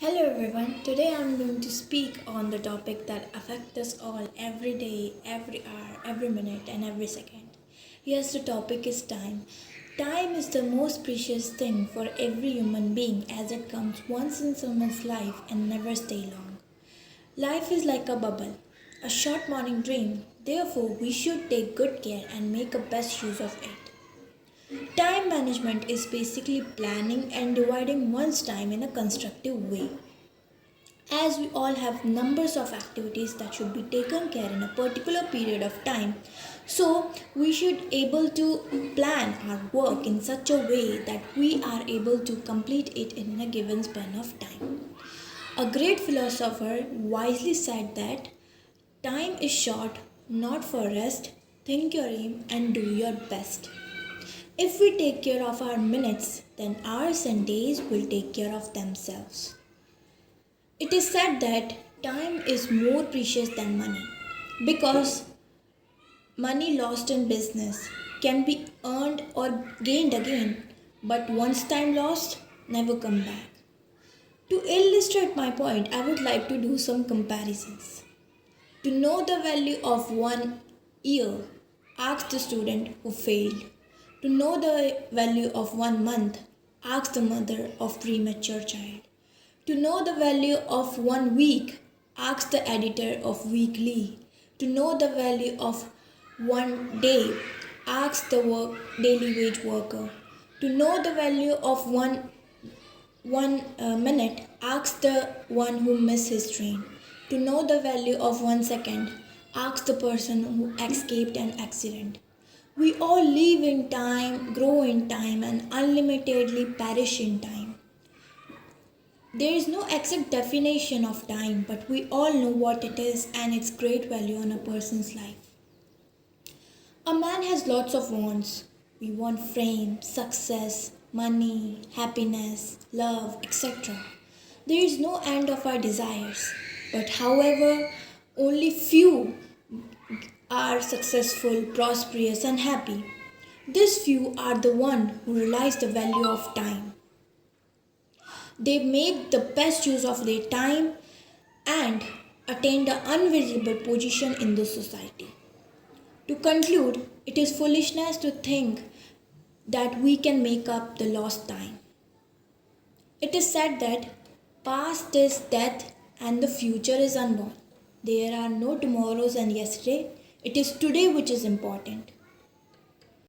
Hello everyone. Today I'm going to speak on the topic that affects us all every day, every hour, every minute, and every second. Yes, the topic is time. Time is the most precious thing for every human being as it comes once in someone's life and never stay long. Life is like a bubble, a short morning dream. Therefore, we should take good care and make a best use of it. Time management is basically planning and dividing one's time in a constructive way. As we all have numbers of activities that should be taken care in a particular period of time, so we should able to plan our work in such a way that we are able to complete it in a given span of time. A great philosopher wisely said that time is short, not for rest. Think your aim and do your best. If we take care of our minutes, then hours and days will take care of themselves. It is said that time is more precious than money because money lost in business can be earned or gained again, but once time lost, never come back. To illustrate my point, I would like to do some comparisons. To know the value of 1 year, ask the student who failed. To know the value of 1 month, ask the mother of premature child. To know the value of 1 week, ask the editor of Weekly. To know the value of 1 day, ask the daily wage worker. To know the value of one minute, ask the one who missed his train. To know the value of 1 second, ask the person who escaped an accident. We all live in time, grow in time, and unlimitedly perish in time. There is no exact definition of time, but we all know what it is and its great value on a person's life. A man has lots of wants. We want fame, success, money, happiness, love, etc. There is no end of our desires. But however, only few are successful, prosperous, and happy. These few are the one who realize the value of time. They make the best use of their time and attain the unvisible position in the society. To conclude, it is foolishness to think that we can make up the lost time. It is said that past is death and the future is unborn. There are no tomorrows and yesterday. It is today which is important.